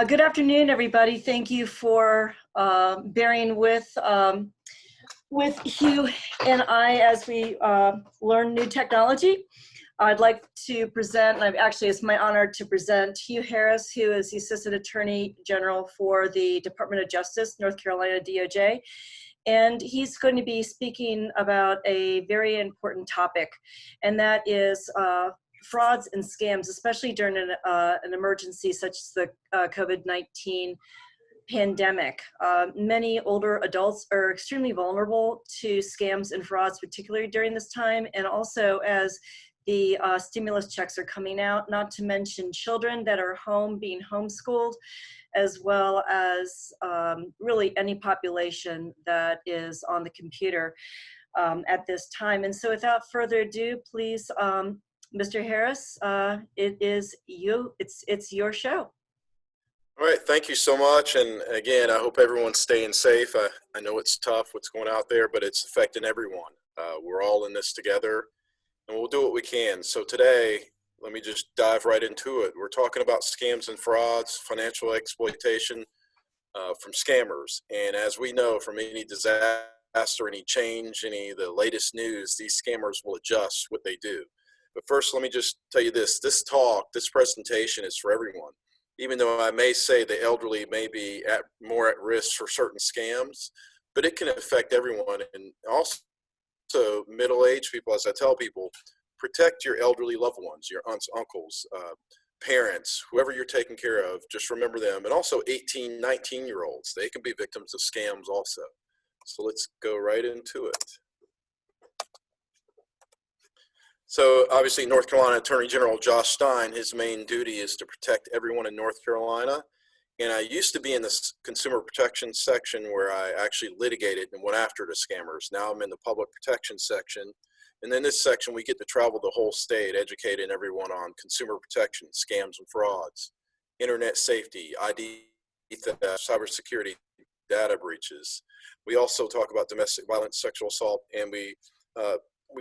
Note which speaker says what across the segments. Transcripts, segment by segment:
Speaker 1: Good afternoon, everybody. Thank you for bearing with Hugh and I as we learn new technology. I'd like to present, and it's my honor to present Hugh Harris, who is the Assistant Attorney General for the Department of Justice, North Carolina DOJ. And he's going to be speaking about a very important topic, and that is frauds and scams, especially during an emergency such as the COVID-19 pandemic. Many older adults are extremely vulnerable to scams and frauds, particularly during this time, and also as the stimulus checks are coming out, not to mention children that are home being homeschooled, as well as really any population that is on the computer at this time. And so without further ado, please, Mr. Harris, it's your show.
Speaker 2: All right, thank you so much. And again, I hope everyone's staying safe. I know it's tough what's going out there, but it's affecting everyone. We're all in this together, and we'll do what we can. So today, let me just dive right into it. We're talking about scams and frauds, financial exploitation from scammers. And as we know from any disaster, any change, any of the latest news, these scammers will adjust what they do. But first, let me just tell you this presentation is for everyone. Even though I may say the elderly may be more at risk for certain scams, but it can affect everyone. And also middle-aged people, as I tell people, protect your elderly loved ones, your aunts, uncles, parents, whoever you're taking care of, just remember them. And also 18, 19-year-olds, they can be victims of scams also. So let's go right into it. So obviously, North Carolina Attorney General Josh Stein, his main duty is to protect everyone in North Carolina. And I used to be in this consumer protection section where I actually litigated and went after the scammers. Now I'm in the public protection section. And then this section, we get to travel the whole state, educating everyone on consumer protection, scams and frauds, internet safety, ID theft, cybersecurity, data breaches. We also talk about domestic violence, sexual assault, and we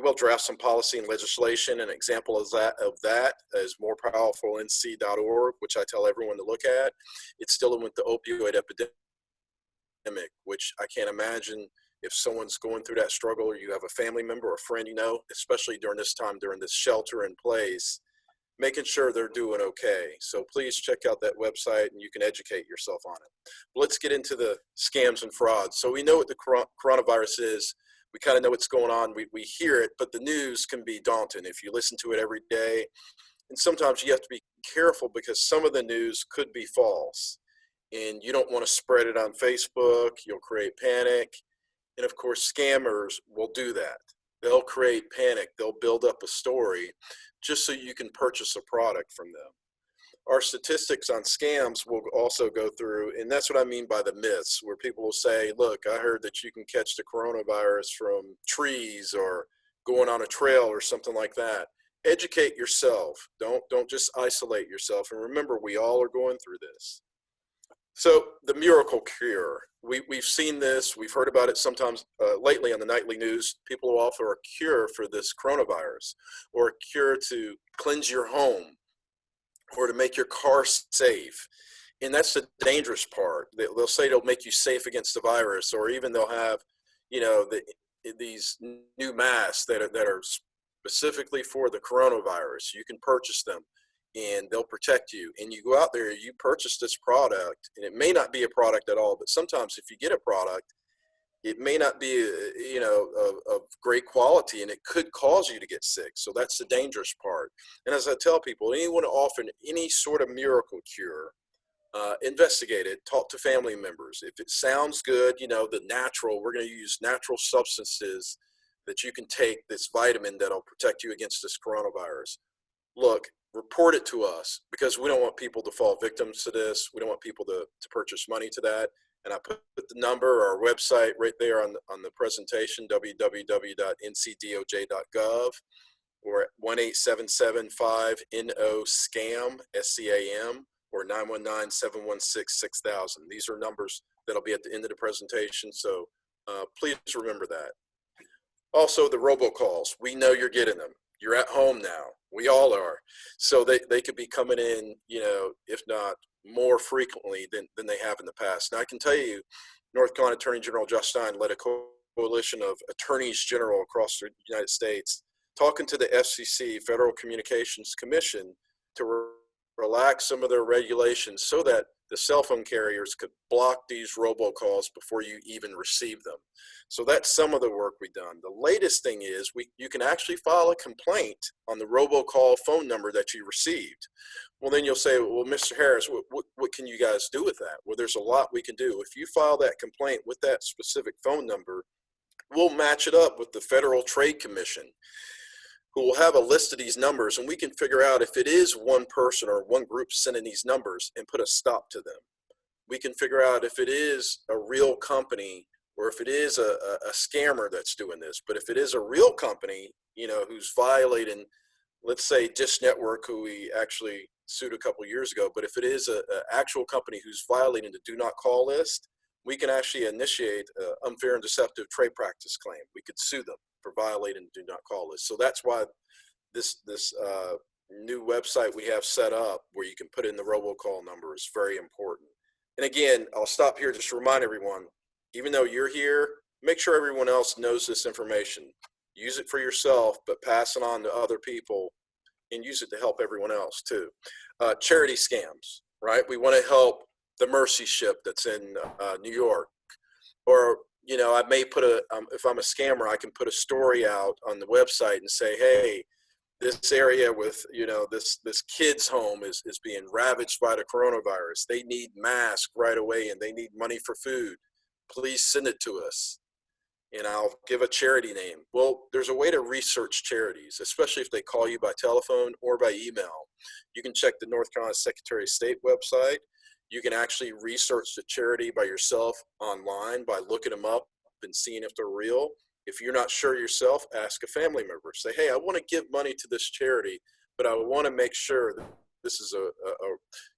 Speaker 2: will draft some policy and legislation. An example of that is morepowerfulnc.org, which I tell everyone to look at. It's dealing with the opioid epidemic, which I can't imagine if someone's going through that struggle, or you have a family member or a friend you know, especially during this time, during this shelter in place, making sure they're doing okay. So please check out that website and you can educate yourself on it. But let's get into the scams and frauds. So we know what the coronavirus is. We kind of know what's going on. We hear it, but the news can be daunting if you listen to it every day. And sometimes you have to be careful because some of the news could be false. And you don't want to spread it on Facebook. You'll create panic. And of course, scammers will do that. They'll create panic. They'll build up a story just so you can purchase a product from them. Our statistics on scams will also go through, and that's what I mean by the myths, where people will say, look, I heard that you can catch the coronavirus from trees or going on a trail or something like that. Educate yourself. Don't just isolate yourself. And remember, we all are going through this. So the miracle cure, we've seen this, we've heard about it sometimes lately on the nightly news. People will offer a cure for this coronavirus, or a cure to cleanse your home, or to make your car safe. And that's the dangerous part. They'll say it'll make you safe against the virus, or even they'll have, these new masks that are specifically for the coronavirus. You can purchase them and they'll protect you. And you go out there, you purchase this product, and it may not be a product at all, but sometimes if you get a product, it may not be, of great quality, and it could cause you to get sick. So that's the dangerous part. And as I tell people, anyone offering any sort of miracle cure, investigate it, talk to family members. If it sounds good, the natural, we're going to use natural substances that you can take, this vitamin that'll protect you against this coronavirus. Look, report it to us, because we don't want people to fall victims to this. We don't want people to purchase money to that. And I put the number, our website right there on the presentation, www.ncdoj.gov, or 1-877-5-NO-SCAM, SCAM, or 919-716-6000. These are numbers that'll be at the end of the presentation, so please remember that. Also, the robocalls, we know you're getting them. You're at home now. We all are. So they could be coming in, if not more frequently than they have in the past. Now, I can tell you, North Carolina Attorney General Josh Stein led a coalition of attorneys general across the United States talking to the FCC, Federal Communications Commission, to relax some of their regulations so that the cell phone carriers could block these robocalls before you even receive them. So that's some of the work we've done. The latest thing is you can actually file a complaint on the robocall phone number that you received. Well, then you'll say, well, Mr. Harris, what can you guys do with that? Well, there's a lot we can do. If you file that complaint with that specific phone number, we'll match it up with the Federal Trade Commission, who will have a list of these numbers, and we can figure out if it is one person or one group sending these numbers and put a stop to them. We can figure out if it is a real company or if it is a scammer that's doing this. But if it is a real company, who's violating, let's say Dish Network, who we actually sued a couple years ago, but if it is an actual company who's violating the do not call list, we can actually initiate an unfair and deceptive trade practice claim. We could sue them for violating the do not call list. So that's why this new website we have set up where you can put in the robocall number is very important. And again, I'll stop here just to remind everyone, even though you're here, make sure everyone else knows this information. Use it for yourself, but pass it on to other people and use it to help everyone else too. Charity scams, right? We want to help the Mercy Ship that's in New York. Or, I may put if I'm a scammer, I can put a story out on the website and say, hey, this area with, this kid's home is being ravaged by the coronavirus. They need masks right away and they need money for food. Please send it to us. And I'll give a charity name. Well, there's a way to research charities, especially if they call you by telephone or by email. You can check the North Carolina Secretary of State website. You can actually research the charity by yourself online by looking them up and seeing if they're real. If you're not sure yourself, ask a family member. Say, hey, I want to give money to this charity, but I want to make sure that this is a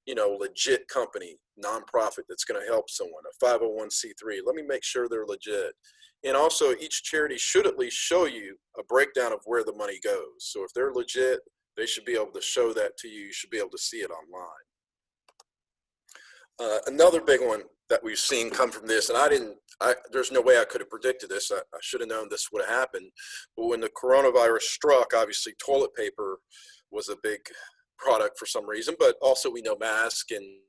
Speaker 2: legit company, nonprofit that's going to help someone, a 501c3. Let me make sure they're legit. And also, each charity should at least show you a breakdown of where the money goes. So if they're legit, they should be able to show that to you. You should be able to see it online. Another big one that we've seen come from this, and there's no way I could have predicted this. I should have known this would have happened. But when the coronavirus struck, obviously toilet paper was a big product for some reason, but also we know mask and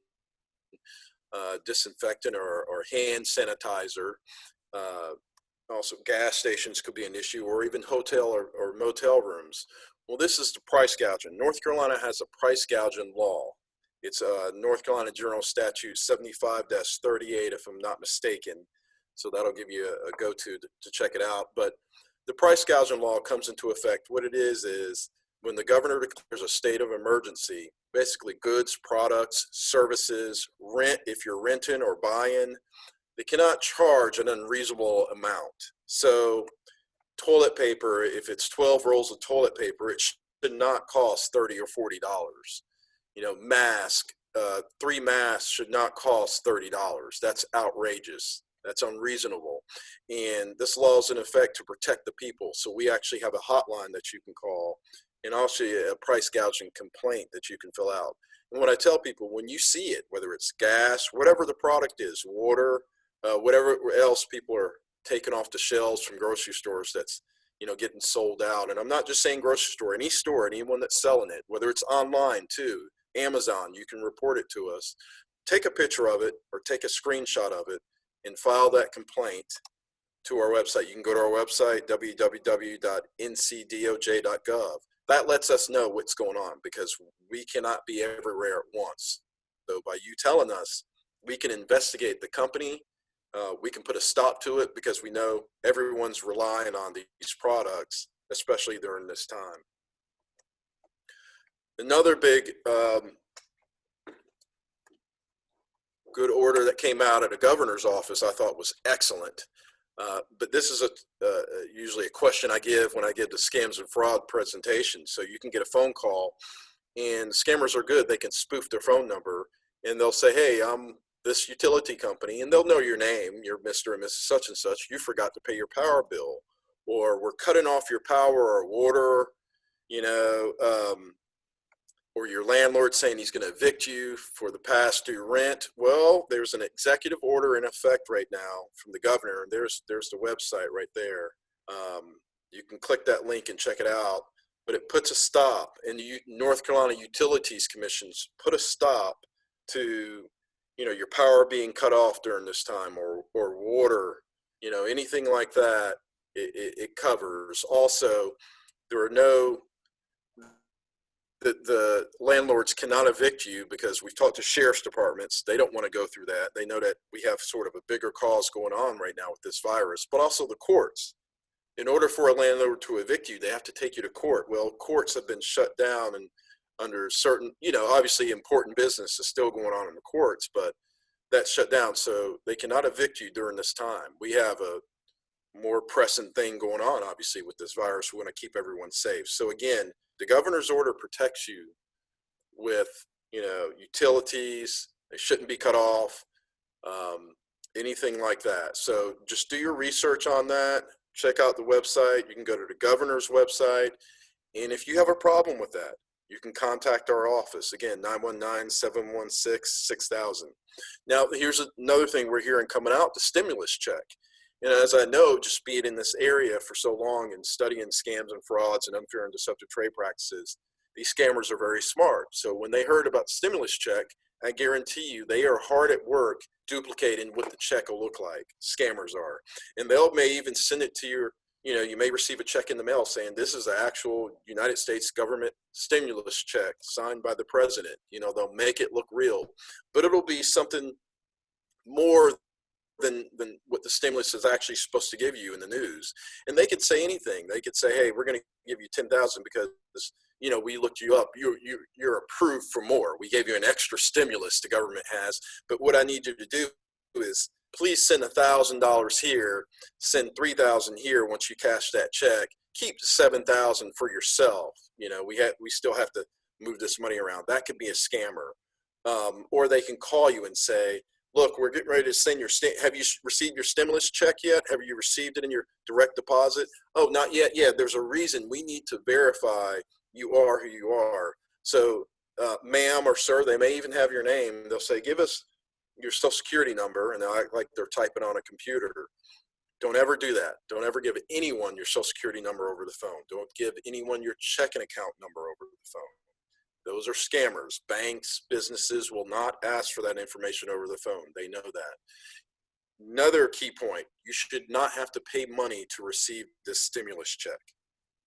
Speaker 2: disinfectant or hand sanitizer. Also gas stations could be an issue, or even hotel or motel rooms. Well, this is the price gouging. North Carolina has a price gouging law. It's North Carolina General Statute 75-38, if I'm not mistaken. So that'll give you a go-to to check it out. But the price gouging law comes into effect. What it is when the governor declares a state of emergency, basically goods, products, services, rent, if you're renting or buying, they cannot charge an unreasonable amount. So toilet paper, if it's 12 rolls of toilet paper, it should not cost $30 or $40. Mask, 3 masks should not cost $30. That's outrageous. That's unreasonable. And this law is in effect to protect the people. So we actually have a hotline that you can call, and also a price gouging complaint that you can fill out. And what I tell people, when you see it, whether it's gas, whatever the product is, water, whatever else people are taking off the shelves from grocery stores that's getting sold out. And I'm not just saying grocery store, anyone that's selling it, whether it's online too, Amazon, you can report it to us. Take a picture of it or take a screenshot of it and file that complaint to our website. You can go to our website, www.ncdoj.gov. That lets us know what's going on because we cannot be everywhere at once. So by you telling us, we can investigate the company. We can put a stop to it because we know everyone's relying on these products, especially during this time. Another big good order that came out of the governor's office I thought was excellent. But this is usually a question I give when I give the scams and fraud presentation. So you can get a phone call, and scammers are good. They can spoof their phone number, and they'll say, hey, I'm this utility company, and they'll know your name. You're Mr. and Mrs. Such and such. You forgot to pay your power bill, or we're cutting off your power or water. or your landlord saying he's going to evict you for the past due rent. Well, there's an executive order in effect right now from the governor, and there's the website right there. You can click that link and check it out, but it puts a stop, and the North Carolina Utilities Commissions put a stop to, your power being cut off during this time, or water, anything like that. It covers. Also, there are no the landlords cannot evict you, because we've talked to sheriff's departments. They don't want to go through that. They know that we have sort of a bigger cause going on right now with this virus, but also the courts. In order for a landlord to evict you, they have to take you to court. Well, courts have been shut down, and under certain, obviously important business is still going on in the courts, but that's shut down. So they cannot evict you during this time. We have a more pressing thing going on, obviously, with this virus. We want to keep everyone safe. So again, the governor's order protects you with, utilities. They shouldn't be cut off, anything like that. So just do your research on that. Check out the website. You can go to the governor's website. And if you have a problem with that, you can contact our office. Again, 919-716-6000. Now, here's another thing we're hearing coming out, the stimulus check. As I know, just being in this area for so long and studying scams and frauds and unfair and deceptive trade practices, these scammers are very smart. So when they heard about the stimulus check, I guarantee you they are hard at work duplicating what the check will look like. Scammers are. And may even send it to your, you may receive a check in the mail saying this is the actual United States government stimulus check signed by the president. They'll make it look real, but it'll be something more than what the stimulus is actually supposed to give you in the news. And they could say anything. They could say, hey, we're going to give you 10,000 because, we looked you up. You're approved for more. We gave you an extra stimulus the government has. But what I need you to do is please send $1,000 here, send $3,000 here once you cash that check. Keep the $7,000 for yourself. We still have to move this money around. That could be a scammer. Or they can call you and say, look, we're getting ready to send have you received your stimulus check yet? Have you received it in your direct deposit? Oh, not yet. Yeah, there's a reason we need to verify you are who you are. So, ma'am or sir, they may even have your name. They'll say, give us your social security number, and they'll act like they're typing on a computer. Don't ever do that. Don't ever give anyone your social security number over the phone. Don't give anyone your checking account number over the phone. Those are scammers. Banks, businesses will not ask for that information over the phone. They know that. Another key point, you should not have to pay money to receive this stimulus check,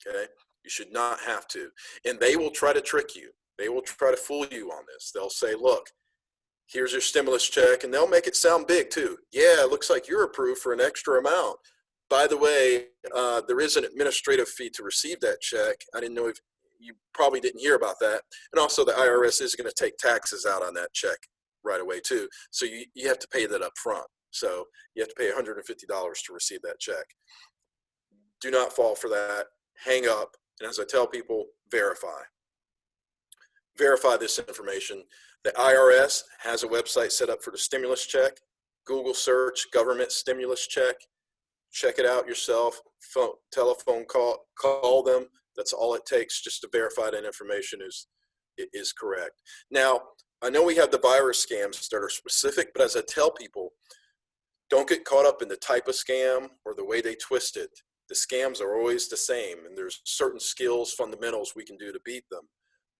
Speaker 2: okay? You should not have to. And they will try to trick you. They will try to fool you on this. They'll say, look, here's your stimulus check, and they'll make it sound big too. Yeah, it looks like you're approved for an extra amount. By the way, there is an administrative fee to receive that check. I didn't know if you probably didn't hear about that. And also the IRS is going to take taxes out on that check right away too. So you have to pay that up front. So you have to pay $150 to receive that check. Do not fall for that. Hang up. And as I tell people, verify. Verify this information. The IRS has a website set up for the stimulus check. Google search government stimulus check. Check it out yourself. Telephone call them. That's all it takes just to verify that information is correct. Now, I know we have the virus scams that are specific, but as I tell people, don't get caught up in the type of scam or the way they twist it. The scams are always the same, and there's certain skills, fundamentals we can do to beat them.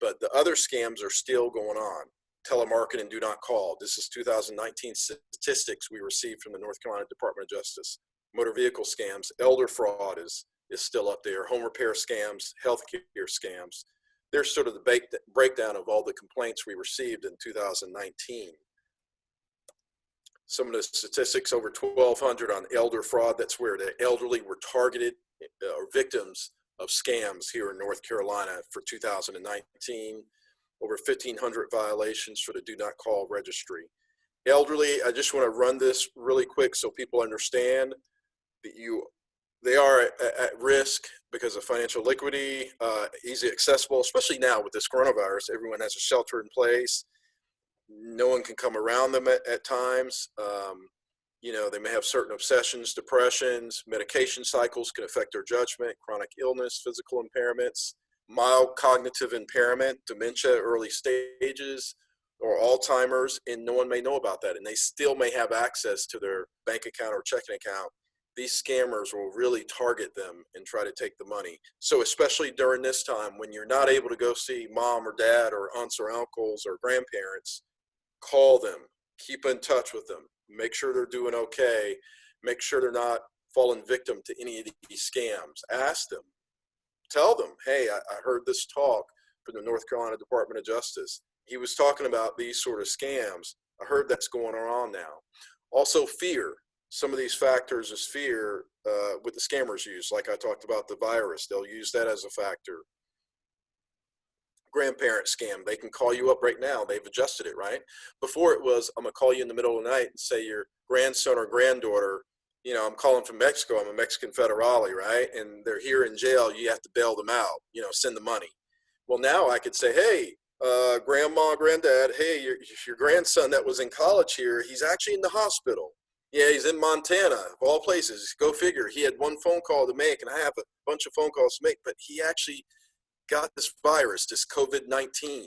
Speaker 2: But the other scams are still going on. Telemarketing, do not call. This is 2019 statistics we received from the North Carolina Department of Justice. Motor vehicle scams, elder fraud is still up there. Home repair scams, healthcare scams. There's sort of the breakdown of all the complaints we received in 2019. Some of the statistics, over 1,200 on elder fraud. That's where the elderly were targeted or victims of scams here in North Carolina for 2019. Over 1,500 violations for the do not call registry. Elderly, I just want to run this really quick so people understand that they are at risk because of financial liquidity, easy accessible, especially now with this coronavirus. Everyone has a shelter in place. No one can come around them at times. They may have certain obsessions, depressions, medication cycles can affect their judgment, chronic illness, physical impairments. mild cognitive impairment, dementia, early stages, or Alzheimer's, and no one may know about that, and they still may have access to their bank account or checking account. These scammers will really target them and try to take the money. So especially during this time when you're not able to go see mom or dad or aunts or uncles or grandparents, call them, keep in touch with them, make sure they're doing okay, make sure they're not falling victim to any of these scams. Ask them, tell them, hey, I heard this talk from the North Carolina Department of Justice. He was talking about these sort of scams. I heard that's going on now. Also, fear. Some of these factors is fear with the scammers use. Like I talked about the virus, they'll use that as a factor. Grandparent scam. They can call you up right now. They've adjusted it, right? Before it was, I'm going to call you in the middle of the night and say your grandson or granddaughter, you know, I'm calling from Mexico. I'm a Mexican federale, right? And they're here in jail. You have to bail them out, you know, send the money. Well, now I could say, hey, grandma, granddad, hey, your grandson that was in college here, he's actually in the hospital. Yeah, he's in Montana, of all places. Go figure. He had one phone call to make, and I have a bunch of phone calls to make, but he actually got this virus, this COVID-19.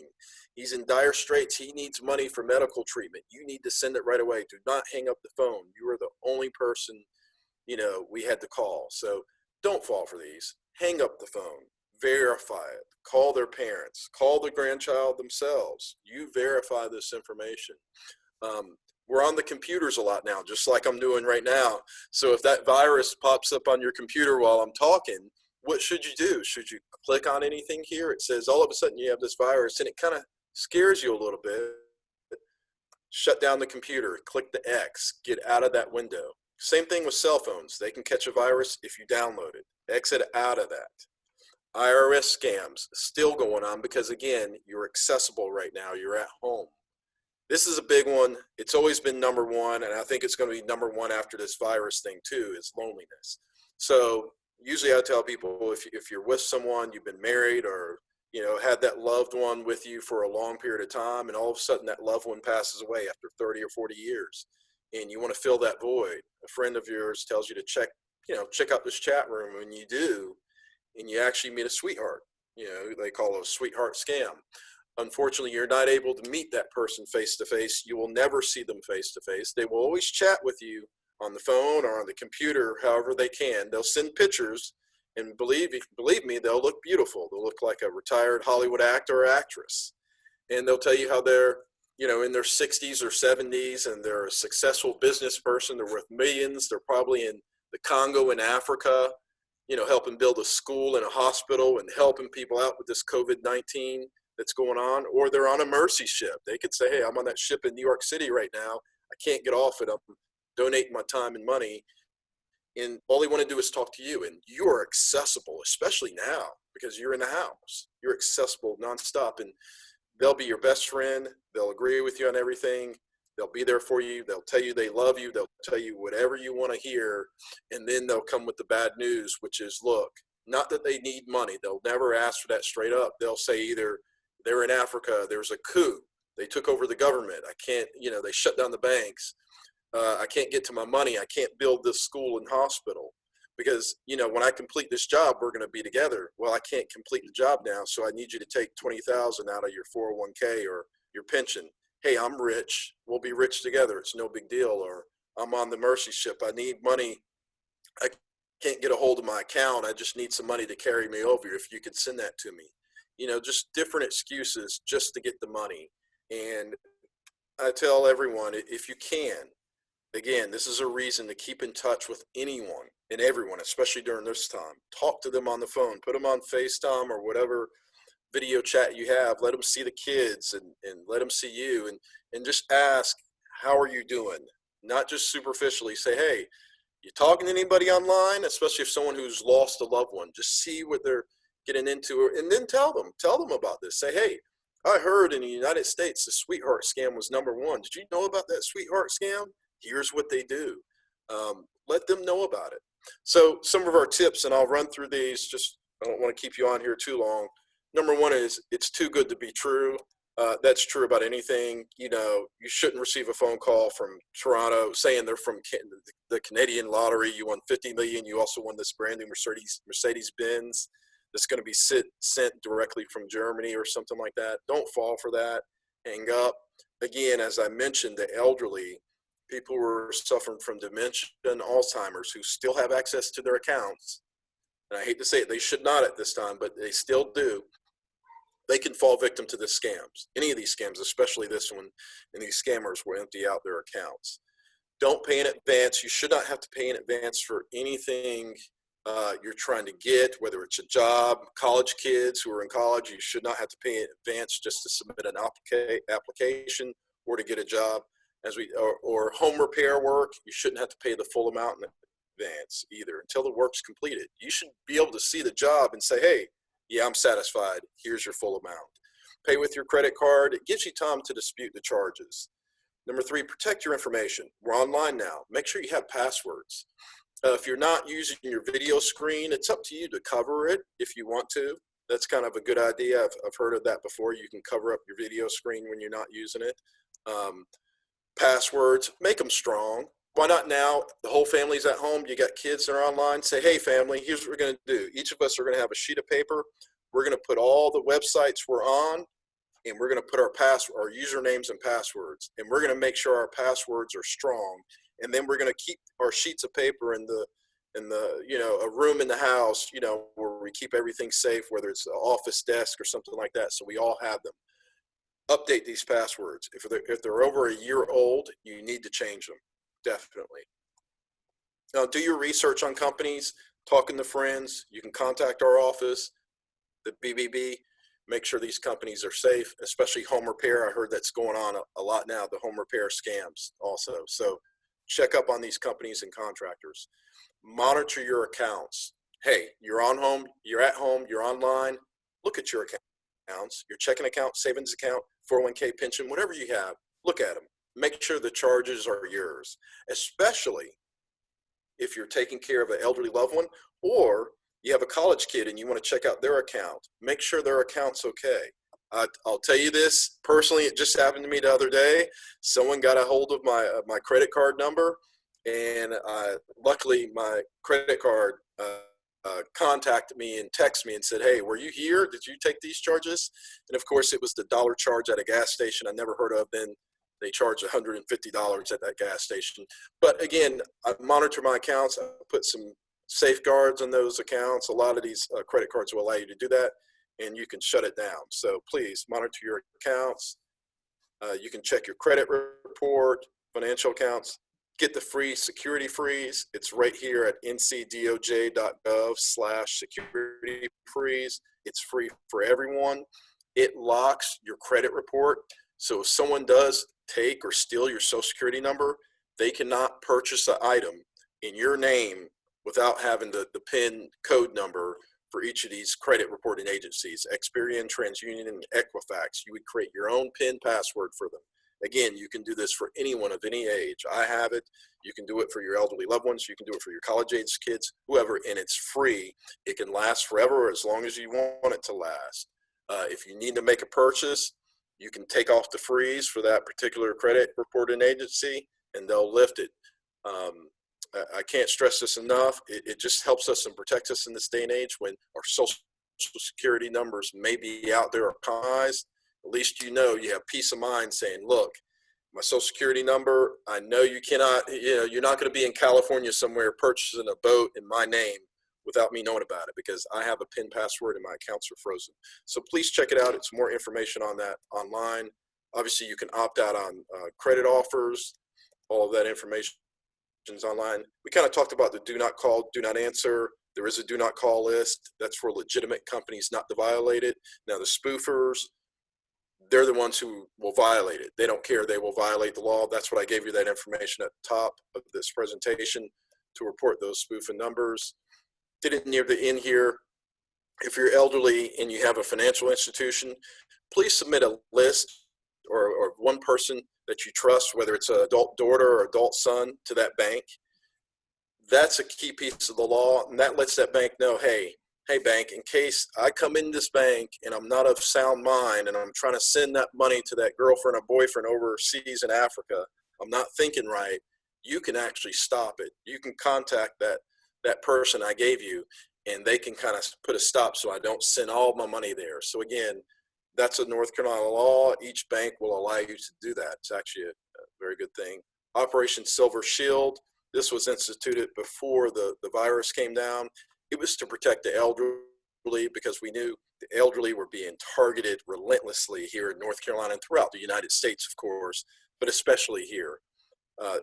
Speaker 2: He's in dire straits. He needs money for medical treatment. You need to send it right away. Do not hang up the phone. You are the only person, you know, we had to call. So don't fall for these. Hang up the phone. Verify it. Call their parents. Call the grandchild themselves. You verify this information. We're on the computers a lot now, just like I'm doing right now. So if that virus pops up on your computer while I'm talking, what should you do? Should you click on anything here? It says all of a sudden you have this virus, and it kind of scares you a little bit. Shut down the computer, click the X, get out of that window. Same thing with cell phones. They can catch a virus if you download it. Exit out of that. IRS scams still going on because, again, you're accessible right now. You're at home. This is a big one. It's always been number one, and I think it's going to be number one after this virus thing too, is loneliness. So usually I tell people, if you're with someone, you've been married or, you know, had that loved one with you for a long period of time, and all of a sudden that loved one passes away after 30 or 40 years, and you want to fill that void. A friend of yours tells you to check out this chat room, and you do, and you actually meet a sweetheart. You know, they call it a sweetheart scam. Unfortunately, you're not able to meet that person face to face. You will never see them face to face. They will always chat with you on the phone or on the computer, however they can. They'll send pictures, and believe me, they'll look beautiful. They'll look like a retired Hollywood actor or actress. And they'll tell you how they're, you know, in their 60s or 70s, and they're a successful business person. They're worth millions. They're probably in the Congo in Africa, you know, helping build a school and a hospital and helping people out with this COVID-19 that's going on. Or they're on a mercy ship. They could say, hey, I'm on that ship in New York City right now. I can't get off it. I'm donating my time and money. And all they want to do is talk to you. And you are accessible, especially now, because you're in the house. You're accessible nonstop. And they'll be your best friend. They'll agree with you on everything. They'll be there for you. They'll tell you they love you. They'll tell you whatever you want to hear. And then they'll come with the bad news, which is, look, not that they need money. They'll never ask for that straight up. They'll say either they're in Africa, there's a coup, they took over the government, I can't, you know, they shut down the banks, I can't get to my money, I can't build this school and hospital because, you know, when I complete this job, we're going to be together. Well, I can't complete the job now, so I need you to take 20,000 out of your 401k or your pension. Hey, I'm rich, we'll be rich together, it's no big deal. Or I'm on the mercy ship, I need money, I can't get a hold of my account, I just need some money to carry me over, if you could send that to me. You know, just different excuses just to get the money. And I tell everyone, if you can, again, this is a reason to keep in touch with anyone and everyone, especially during this time. Talk to them on the phone, put them on FaceTime or whatever video chat you have. Let them see the kids and let them see you, and just ask, how are you doing? Not just superficially say, hey, you talking to anybody online, especially if someone who's lost a loved one. Just see what they're getting into, and then tell them about this. Say, hey, I heard in the United States the sweetheart scam was number one. Did you know about that sweetheart scam? Here's what they do. Let them know about it. So some of our tips, and I'll run through these, just I don't want to keep you on here too long. Number one is, it's too good to be true. That's true about anything. You know, you shouldn't receive a phone call from Toronto saying they're from the Canadian lottery. You won 50 million. You also won this brand new Mercedes Benz. that's going to be sent directly from Germany or something like that. Don't fall for that. Hang up. Again, as I mentioned, the elderly, people who are suffering from dementia and Alzheimer's who still have access to their accounts, and I hate to say it, they should not at this time, but they still do. They can fall victim to the scams, any of these scams, especially this one, and these scammers will empty out their accounts. Don't pay in advance. You should not have to pay in advance for anything you're trying to get, whether it's a job. College kids who are in college, you should not have to pay in advance just to submit an application or to get a job. Or home repair work, you shouldn't have to pay the full amount in advance either until the work's completed. You should be able to see the job and say, hey, yeah, I'm satisfied. Here's your full amount. Pay with your credit card. It gives you time to dispute the charges. Number 3, protect your information. We're online now. Make sure you have passwords. If you're not using your video screen, it's up to you to cover it if you want to. That's kind of a good idea. I've heard of that before. You can cover up your video screen when you're not using it. Passwords, make them strong. Why not now? The whole family's at home. You got kids that are online. Say, hey, family, here's what we're going to do. Each of us are going to have a sheet of paper. We're going to put all the websites we're on, and we're going to put our usernames and passwords. And we're going to make sure our passwords are strong. And then we're going to keep our sheets of paper in the a room in the house, where we keep everything safe, whether it's an office desk or something like that. So we all have them. Update these passwords. If they're over a year old, you need to change them. Definitely. Now, do your research on companies, talking to friends. You can contact our office, the BBB. Make sure these companies are safe, especially home repair. I heard that's going on a lot now, the home repair scams also. So check up on these companies and contractors. Monitor your accounts. Hey, you're at home, you're online. Look at your accounts, your checking account, savings account, 401k, pension, whatever you have. Look at them. Make sure the charges are yours, especially if you're taking care of an elderly loved one, or you have a college kid and you want to check out their account. Make sure their account's okay. I'll tell you this personally, it just happened to me the other day. Someone got a hold of my credit card number, and luckily my credit card contacted me and texted me and said, hey, were you here? Did you take these charges? And of course it was the dollar charge at a gas station I never heard of. Then they charge $150 at that gas station. But again, I monitor my accounts. I put some safeguards on those accounts. A lot of these credit cards will allow you to do that, and you can shut it down. So please monitor your accounts. You can check your credit report, financial accounts. Get the free security freeze. It's right here at ncdoj.gov/security freeze. It's free for everyone. It locks your credit report. So if someone does take or steal your social security number, they cannot purchase an item in your name without having the PIN code number for each of these credit reporting agencies, Experian, TransUnion, and Equifax. You would create your own PIN password for them. Again, you can do this for anyone of any age. I have it. You can do it for your elderly loved ones. You can do it for your college-age kids, whoever, and it's free. It can last forever as long as you want it to last. If you need to make a purchase, you can take off the freeze for that particular credit reporting agency, and they'll lift it. I can't stress this enough. It just helps us and protects us in this day and age when our social security numbers may be out there or compromised. At least you have peace of mind saying, look, my social security number, I know you cannot, you're not going to be in California somewhere purchasing a boat in my name without me knowing about it, because I have a PIN password and my accounts are frozen. So please check it out. It's more information on that online. Obviously, you can opt out on credit offers. All of that information is online. We kind of talked about the do not call, do not answer. There is a do not call list. That's for legitimate companies not to violate it. Now, the spoofers, they're the ones who will violate it. They don't care. They will violate the law. That's what I gave you that information at the top of this presentation to report those spoofing numbers. Did it near the end here. If you're elderly and you have a financial institution, please submit a list or one person that you trust, whether it's an adult daughter or adult son, to that bank. That's a key piece of the law, and that lets that bank know, hey bank, in case I come in this bank and I'm not of sound mind and I'm trying to send that money to that girlfriend or boyfriend overseas in Africa, I'm not thinking right, you can actually stop it. You can contact that person I gave you, and they can kind of put a stop so I don't send all my money there. So again, that's a North Carolina law. Each bank will allow you to do that. It's actually a very good thing. Operation Silver Shield. This was instituted before the virus came down. It was to protect the elderly because we knew the elderly were being targeted relentlessly here in North Carolina and throughout the United States, of course, but especially here.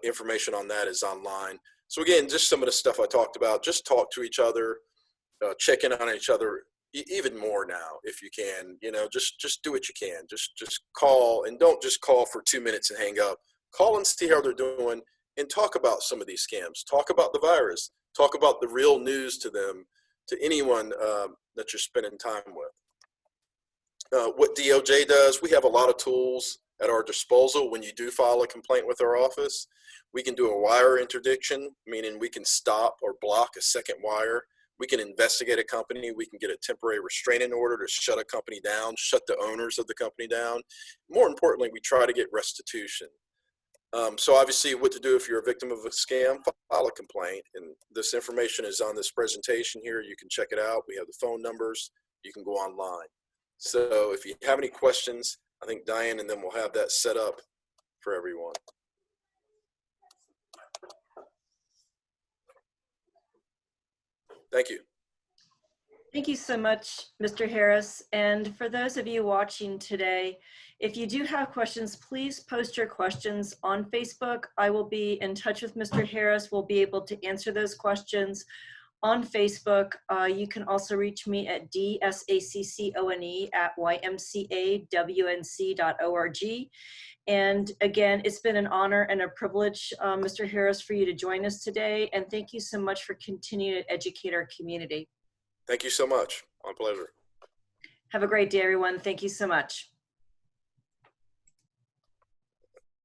Speaker 2: Information on that is online. So again, just some of the stuff I talked about, just talk to each other, check in on each other even more now if you can. Just do what you can. Just call, and don't just call for 2 minutes and hang up. Call and see how they're doing and talk about some of these scams. Talk about the virus. Talk about the real news to them, to anyone that you're spending time with. What DOJ does, we have a lot of tools at our disposal when you do file a complaint with our office. We can do a wire interdiction, meaning we can stop or block a second wire. We can investigate a company. We can get a temporary restraining order to shut a company down, shut the owners of the company down. More importantly, we try to get restitution. So obviously what to do if you're a victim of a scam, file a complaint. And this information is on this presentation here. You can check it out. We have the phone numbers. You can go online. So if you have any questions, I think Diane and then we'll have that set up for everyone. Thank you.
Speaker 1: Thank you so much, Mr. Harris. And for those of you watching today, if you do have questions, please post your questions on Facebook. I will be in touch with Mr. Harris. We'll be able to answer those questions on Facebook. You can also reach me at dsaccone@ymcawnc.org. And again, it's been an honor and a privilege, Mr. Harris, for you to join us today. And thank you so much for continuing to educate our community.
Speaker 2: Thank you so much. My pleasure.
Speaker 1: Have a great day, everyone. Thank you so much.